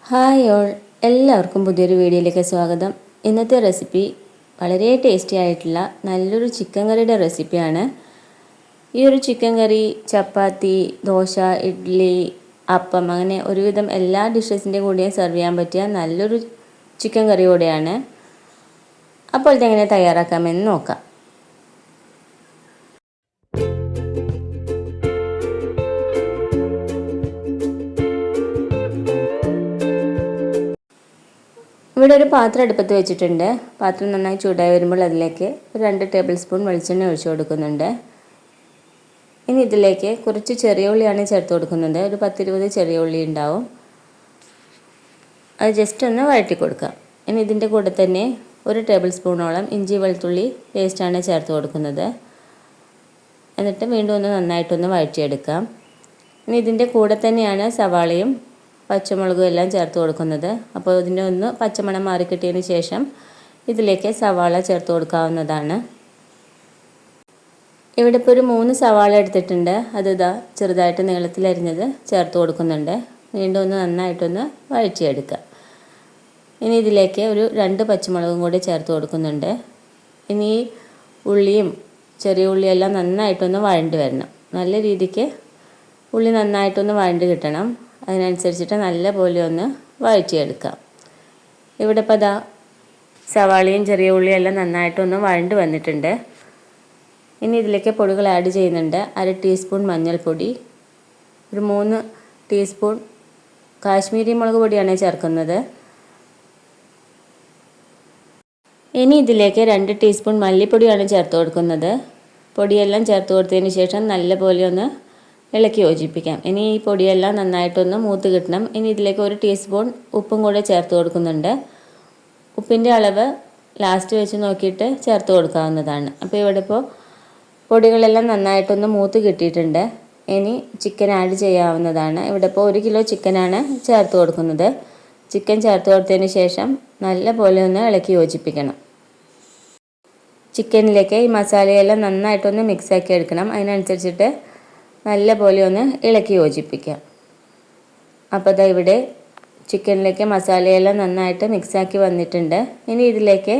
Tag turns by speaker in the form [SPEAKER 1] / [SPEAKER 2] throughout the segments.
[SPEAKER 1] Hi all, എല്ലാവർക്കും പുതിയൊരു വീഡിയോയിലേക്ക് സ്വാഗതം. ഇന്നത്തെ റെസിപ്പി വളരെ ടേസ്റ്റി ആയിട്ടുള്ള നല്ലൊരു ചിക്കൻ കറിയുടെ റെസിപ്പിയാണ്. ഈ ഒരു ചിക്കൻ കറി ചപ്പാത്തി, ദോശ, ഇഡ്ഡലി, അപ്പം അങ്ങനെ ഒരുവിധം എല്ലാ ഡിഷസിൻ്റെ കൂടെയും സെർവ് ചെയ്യാൻ പറ്റിയ നല്ലൊരു ചിക്കൻ കറി കൂടെയാണ്. അപ്പോൾ ഇതെങ്ങനെ തയ്യാറാക്കാമെന്ന് നോക്കാം. ഇവിടെ ഒരു പാത്രം അടുപ്പത്ത് വെച്ചിട്ടുണ്ട്. പാത്രം നന്നായി ചൂടായി വരുമ്പോൾ അതിലേക്ക് 2 ടേബിൾ സ്പൂൺ വെളിച്ചെണ്ണ ഒഴിച്ചു കൊടുക്കുന്നുണ്ട്. ഇനി ഇതിലേക്ക് കുറച്ച് ചെറിയ ഉള്ളിയാണ് ചേർത്ത് കൊടുക്കുന്നത്. ഒരു 10-20 ചെറിയ ഉള്ളി ഉണ്ടാവും. അത് ജസ്റ്റ് ഒന്ന് വഴറ്റി കൊടുക്കാം. ഇനി ഇതിൻ്റെ കൂടെ തന്നെ 1 ടേബിൾ സ്പൂണോളം ഇഞ്ചി വെളുത്തുള്ളി പേസ്റ്റാണ് ചേർത്ത് കൊടുക്കുന്നത്. എന്നിട്ട് വീണ്ടും ഒന്ന് നന്നായിട്ടൊന്ന് വഴറ്റിയെടുക്കാം. ഇനി ഇതിൻ്റെ കൂടെ തന്നെയാണ് സവാളയും പച്ചമുളകും എല്ലാം ചേർത്ത് കൊടുക്കുന്നത്. അപ്പോൾ ഇതിൻ്റെ ഒന്ന് പച്ചമണം മാറിക്കിട്ടിയതിന് ശേഷം ഇതിലേക്ക് സവാള ചേർത്ത് കൊടുക്കാവുന്നതാണ്. ഇവിടെ ഇപ്പോൾ ഒരു 3 സവാള എടുത്തിട്ടുണ്ട്. അത് ചെറുതായിട്ട് നീളത്തിലരിഞ്ഞത് ചേർത്ത് കൊടുക്കുന്നുണ്ട്. വീണ്ടും ഒന്ന് നന്നായിട്ടൊന്ന് വഴറ്റിയെടുക്കുക. ഇനി ഇതിലേക്ക് ഒരു 2 പച്ചമുളകും കൂടി ചേർത്ത് കൊടുക്കുന്നുണ്ട്. ഇനി ഉള്ളിയും ചെറിയ ഉള്ളിയെല്ലാം നന്നായിട്ടൊന്ന് വഴണ്ടി വരണം. നല്ല രീതിക്ക് ഉള്ളി നന്നായിട്ടൊന്ന് വഴണ്ടി കിട്ടണം. അതിനനുസരിച്ചിട്ട് നല്ല പോലെ ഒന്ന് വഴറ്റിയെടുക്കാം. ഇവിടെ ഇപ്പോൾ സവാളയും ചെറിയ ഉള്ളിയും എല്ലാം നന്നായിട്ടൊന്ന് വഴണ്ട് വന്നിട്ടുണ്ട്. ഇനി ഇതിലേക്ക് പൊടികൾ ആഡ് ചെയ്യുന്നുണ്ട്. 1/2 ടീസ്പൂൺ മഞ്ഞൾപ്പൊടി, ഒരു 3 ടീസ്പൂൺ കാശ്മീരി മുളക് പൊടിയാണ് ചേർക്കുന്നത്. ഇനി ഇതിലേക്ക് 2 ടീസ്പൂൺ മല്ലിപ്പൊടിയാണ് ചേർത്ത് കൊടുക്കുന്നത്. പൊടിയെല്ലാം ചേർത്ത് കൊടുത്തതിന് ശേഷം നല്ല പോലെ ഒന്ന് ഇളക്കി യോജിപ്പിക്കാം. ഇനി ഈ പൊടിയെല്ലാം നന്നായിട്ടൊന്ന് മൂത്ത് കിട്ടണം. ഇനി ഇതിലേക്ക് 1 ടീസ്പൂൺ ഉപ്പും കൂടെ ചേർത്ത് കൊടുക്കുന്നുണ്ട്. ഉപ്പിൻ്റെ അളവ് ലാസ്റ്റ് വെച്ച് നോക്കിയിട്ട് ചേർത്ത് കൊടുക്കാവുന്നതാണ്. അപ്പോൾ ഇവിടെ ഇപ്പോൾ പൊടികളെല്ലാം നന്നായിട്ടൊന്ന് മൂത്ത് കിട്ടിയിട്ടുണ്ട്. ഇനി ചിക്കൻ ആഡ് ചെയ്യാവുന്നതാണ്. ഇവിടെ ഇപ്പോൾ 1 കിലോ ചിക്കനാണ് ചേർത്ത് കൊടുക്കുന്നത്. ചിക്കൻ ചേർത്ത് കൊടുത്തതിന് ശേഷം നല്ല പോലെ ഒന്ന് ഇളക്കി യോജിപ്പിക്കണം. ചിക്കനിലേക്ക് ഈ മസാലയെല്ലാം നന്നായിട്ടൊന്ന് മിക്സാക്കി എടുക്കണം. അതിനനുസരിച്ചിട്ട് നല്ല പോലെ ഒന്ന് ഇളക്കി യോജിപ്പിക്കാം. അപ്പോൾ ഇവിടെ ചിക്കനിലേക്ക് മസാലയെല്ലാം നന്നായിട്ട് മിക്സാക്കി വന്നിട്ടുണ്ട്. ഇനി ഇതിലേക്ക്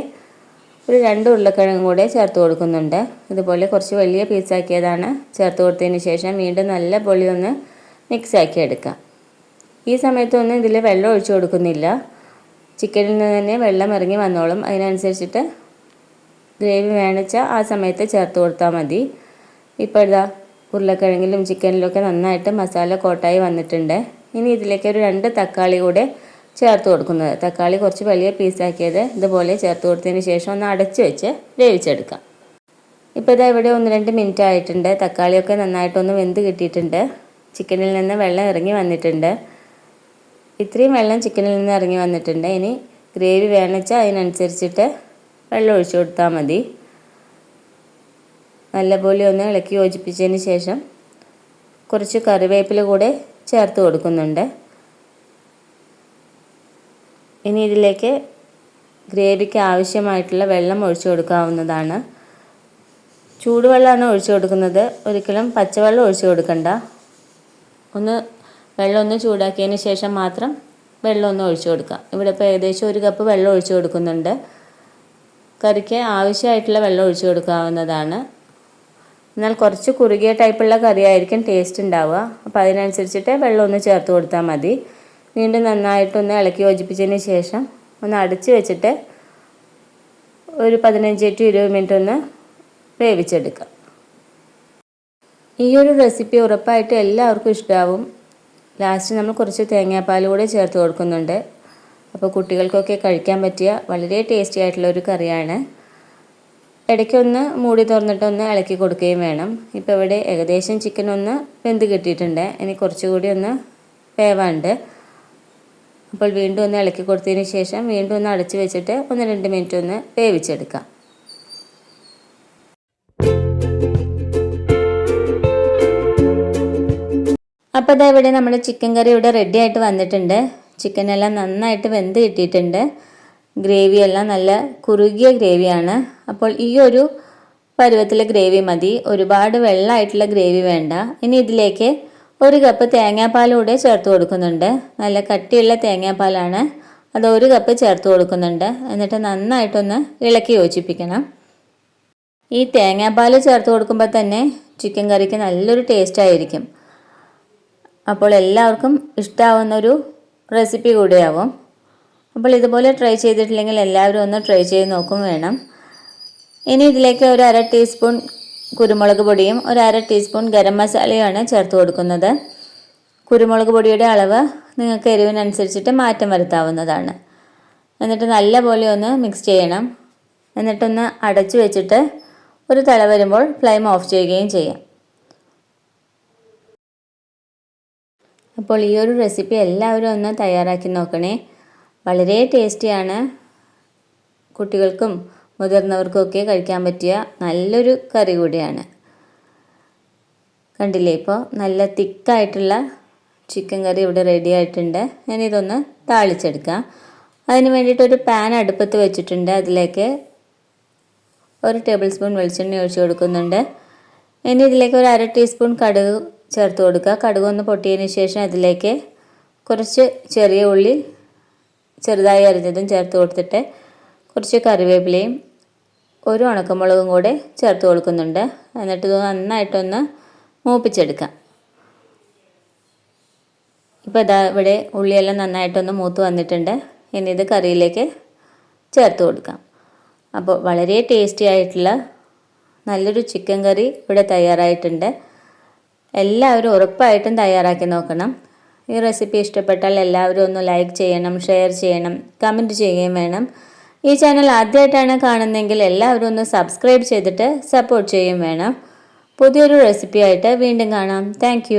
[SPEAKER 1] ഒരു 2 ഉരുളക്കിഴങ്ങും കൂടെ ചേർത്ത് കൊടുക്കുന്നുണ്ട്. ഇതുപോലെ കുറച്ച് വലിയ പീസാക്കിയതാണ്. ചേർത്ത് കൊടുത്തതിന് ശേഷം വീണ്ടും നല്ല പോലെ ഒന്ന് മിക്സാക്കി എടുക്കാം. ഈ സമയത്തൊന്നും ഇതിൽ വെള്ളം ഒഴിച്ചു കൊടുക്കുന്നില്ല. ചിക്കനിൽ നിന്ന് തന്നെ വെള്ളം ഇറങ്ങി വന്നോളും. അതിനനുസരിച്ചിട്ട് ഗ്രേവി വേണിച്ചാൽ ആ സമയത്ത് ചേർത്ത് കൊടുത്താൽ മതി. ഇപ്പോൾ ഉരുളക്കിഴങ്ങിലും ചിക്കനിലൊക്കെ നന്നായിട്ട് മസാല കോട്ടായി വന്നിട്ടുണ്ട്. ഇനി ഇതിലേക്ക് ഒരു 2 തക്കാളി കൂടെ ചേർത്ത് കൊടുക്കുന്നത്. തക്കാളി കുറച്ച് വലിയ പീസാക്കിയത് ഇതുപോലെ ചേർത്ത് കൊടുത്തതിന് ശേഷം ഒന്ന് അടച്ച് വെച്ച് വേവിച്ചെടുക്കാം. ഇപ്പോൾ ഇവിടെ 1-2 മിനിറ്റ് ആയിട്ടുണ്ട്. തക്കാളിയൊക്കെ നന്നായിട്ടൊന്ന് വെന്ത് കിട്ടിയിട്ടുണ്ട്. ചിക്കനിൽ നിന്ന് വെള്ളം ഇറങ്ങി വന്നിട്ടുണ്ട്. ഇത്രയും വെള്ളം ചിക്കനിൽ നിന്ന് ഇറങ്ങി വന്നിട്ടുണ്ട്. ഇനി ഗ്രേവി വേണിച്ചാൽ അതിനനുസരിച്ചിട്ട് വെള്ളം ഒഴിച്ചു കൊടുത്താൽ മതി. നല്ലപോലെ ഒന്ന് ഇളക്കി യോജിപ്പിച്ചതിന് ശേഷം കുറച്ച് കറിവേപ്പില കൂടെ ചേർത്ത് കൊടുക്കുന്നുണ്ട്. ഇനി ഇതിലേക്ക് ഗ്രേവിക്ക് ആവശ്യമായിട്ടുള്ള വെള്ളം ഒഴിച്ചു കൊടുക്കാവുന്നതാണ്. ചൂടുവെള്ളമാണ് ഒഴിച്ചു കൊടുക്കുന്നത്. ഒരിക്കലും പച്ചവെള്ളം ഒഴിച്ചു കൊടുക്കണ്ട. വെള്ളം ഒന്ന് ചൂടാക്കിയതിന് ശേഷം മാത്രം വെള്ളം ഒന്ന് ഒഴിച്ചു കൊടുക്കാം. ഇവിടെ ഇപ്പോൾ ഏകദേശം 1 കപ്പ് വെള്ളം ഒഴിച്ചു കൊടുക്കുന്നുണ്ട്. കറിക്ക് ആവശ്യമായിട്ടുള്ള വെള്ളം ഒഴിച്ചു കൊടുക്കാവുന്നതാണ്. എന്നാൽ കുറച്ച് കുറുകിയ ടൈപ്പുള്ള കറിയായിരിക്കും ടേസ്റ്റ് ഉണ്ടാവുക. അപ്പോൾ അതിനനുസരിച്ചിട്ട് വെള്ളം ഒന്ന് ചേർത്ത് കൊടുത്താൽ മതി. വീണ്ടും നന്നായിട്ടൊന്ന് ഇളക്കി യോജിപ്പിച്ചതിന് ശേഷം ഒന്ന് അടച്ച് വെച്ചിട്ട് ഒരു 15-20 മിനിറ്റ് ഒന്ന് വേവിച്ചെടുക്കാം. ഈ ഒരു റെസിപ്പി ഉറപ്പായിട്ട് എല്ലാവർക്കും ഇഷ്ടമാവും. ലാസ്റ്റ് നമ്മൾ കുറച്ച് തേങ്ങാപ്പാൽ കൂടെ ചേർത്ത് കൊടുക്കുന്നുണ്ട്. അപ്പോൾ കുട്ടികൾക്കൊക്കെ കഴിക്കാൻ പറ്റിയ വളരെ ടേസ്റ്റി ആയിട്ടുള്ള ഒരു കറിയാണ്. ഇടയ്ക്കൊന്ന് മൂടി തുറന്നിട്ടൊന്ന് ഇളക്കി കൊടുക്കുകയും വേണം. ഇപ്പോൾ ഇവിടെ ഏകദേശം ചിക്കൻ ഒന്ന് വെന്ത് കിട്ടിയിട്ടുണ്ട്. ഇനി കുറച്ചുകൂടി ഒന്ന് വേവാണ്ട്. അപ്പോൾ വീണ്ടും ഒന്ന് ഇളക്കി കൊടുത്തതിന് ശേഷം വീണ്ടും ഒന്ന് അടച്ച് വെച്ചിട്ട് 1-2 മിനിറ്റ് ഒന്ന് വേവിച്ചെടുക്കാം. അപ്പോൾ ഇവിടെ നമ്മുടെ ചിക്കൻ കറി ഇവിടെ റെഡി ആയിട്ട് വന്നിട്ടുണ്ട്. ചിക്കനെല്ലാം നന്നായിട്ട് വെന്ത് കിട്ടിയിട്ടുണ്ട്. ഗ്രേവിയെല്ലാം നല്ല കുറുകിയ ഗ്രേവിയാണ്. അപ്പോൾ ഈ ഒരു പരുവത്തിലെ ഗ്രേവി മതി. ഒരുപാട് വെള്ളമായിട്ടുള്ള ഗ്രേവി വേണ്ട. ഇനി ഇതിലേക്ക് 1 കപ്പ് തേങ്ങാപ്പാൽ കൂടെ ചേർത്ത് കൊടുക്കുന്നുണ്ട്. നല്ല കട്ടിയുള്ള തേങ്ങാപ്പാലാണ്. അത് 1 കപ്പ് ചേർത്ത് കൊടുക്കുന്നുണ്ട്. എന്നിട്ട് നന്നായിട്ടൊന്ന് ഇളക്കി യോജിപ്പിക്കണം. ഈ തേങ്ങാപ്പാൽ ചേർത്ത് കൊടുക്കുമ്പോൾ തന്നെ ചിക്കൻ കറിക്ക് നല്ലൊരു ടേസ്റ്റ് ആയിരിക്കും. അപ്പോൾ എല്ലാവർക്കും ഇഷ്ടമാവുന്നൊരു റെസിപ്പി കൂടിയാവും. അപ്പോൾ ഇതുപോലെ ട്രൈ ചെയ്തിട്ടില്ലെങ്കിൽ എല്ലാവരും ഒന്ന് ട്രൈ ചെയ്ത് നോക്കും വേണം. ഇനി ഇതിലേക്ക് ഒരു 1/2 ടീസ്പൂൺ കുരുമുളക് പൊടിയും 1/2 ടീസ്പൂൺ ഗരം മസാലയുമാണ് ചേർത്ത് കൊടുക്കുന്നത്. കുരുമുളക് പൊടിയുടെ അളവ് നിങ്ങൾക്ക് എരിവിനനുസരിച്ചിട്ട് മാറ്റം വരുത്താവുന്നതാണ്. എന്നിട്ട് നല്ലപോലെ ഒന്ന് മിക്സ് ചെയ്യണം. എന്നിട്ടൊന്ന് അടച്ചു വെച്ചിട്ട് ഒരു തിള വരുമ്പോൾ ഫ്ലെയിം ഓഫ് ചെയ്യുകയും ചെയ്യാം. അപ്പോൾ ഈ ഒരു റെസിപ്പി എല്ലാവരും ഒന്ന് തയ്യാറാക്കി നോക്കണേ. വളരെ ടേസ്റ്റിയാണ്. കുട്ടികൾക്കും മുതിർന്നവർക്കൊക്കെ കഴിക്കാൻ പറ്റിയ നല്ലൊരു കറി കൂടിയാണ്. കണ്ടില്ലേ, ഇപ്പോൾ നല്ല തിക്കായിട്ടുള്ള ചിക്കൻ കറി ഇവിടെ റെഡി ആയിട്ടുണ്ട്. ഇനി ഇതൊന്ന് താളിച്ചെടുക്കാം. അതിന് വേണ്ടിയിട്ടൊരു പാൻ അടുപ്പത്ത് വെച്ചിട്ടുണ്ട്. അതിലേക്ക് 1 ടേബിൾ സ്പൂൺ വെളിച്ചെണ്ണ ഒഴിച്ച് കൊടുക്കുന്നുണ്ട്. ഇനി ഇതിലേക്ക് ഒരു 1/2 ടീസ്പൂൺ കടുക് ചേർത്ത് കൊടുക്കുക. കടുക് ഒന്ന് പൊട്ടിയതിന് ശേഷം അതിലേക്ക് കുറച്ച് ചെറിയ ഉള്ളി ചെറുതായി അരിഞ്ഞതും ചേർത്ത് കൊടുത്തിട്ട് കുറച്ച് കറിവേപ്പിലയും 1 ഉണക്കമുളകും കൂടെ ചേർത്ത് കൊടുക്കുന്നുണ്ട്. എന്നിട്ട് ഇത് നന്നായിട്ടൊന്ന് മൂപ്പിച്ചെടുക്കാം. ഇപ്പോൾ ഇതാ ഇവിടെ ഉള്ളിയെല്ലാം നന്നായിട്ടൊന്ന് മൂത്ത് വന്നിട്ടുണ്ട്. ഇനി ഇത് കറിയിലേക്ക് ചേർത്ത് കൊടുക്കാം. അപ്പോൾ വളരെ ടേസ്റ്റി ആയിട്ടുള്ള നല്ലൊരു ചിക്കൻ കറി ഇവിടെ തയ്യാറായിട്ടുണ്ട്. എല്ലാവരും ഉറപ്പായിട്ടും തയ്യാറാക്കി നോക്കണം. ഈ റെസിപ്പി ഇഷ്ടപ്പെട്ടാൽ എല്ലാവരും ഒന്ന് ലൈക്ക് ചെയ്യണം, ഷെയർ ചെയ്യണം, കമൻറ്റ് ചെയ്യുകയും വേണം. ഈ ചാനൽ ആദ്യമായിട്ടാണ് കാണുന്നതെങ്കിൽ എല്ലാവരും ഒന്ന് സബ്സ്ക്രൈബ് ചെയ്തിട്ട് സപ്പോർട്ട് ചെയ്യുകയും വേണം. പുതിയൊരു റെസിപ്പിയായിട്ട് വീണ്ടും കാണാം. താങ്ക്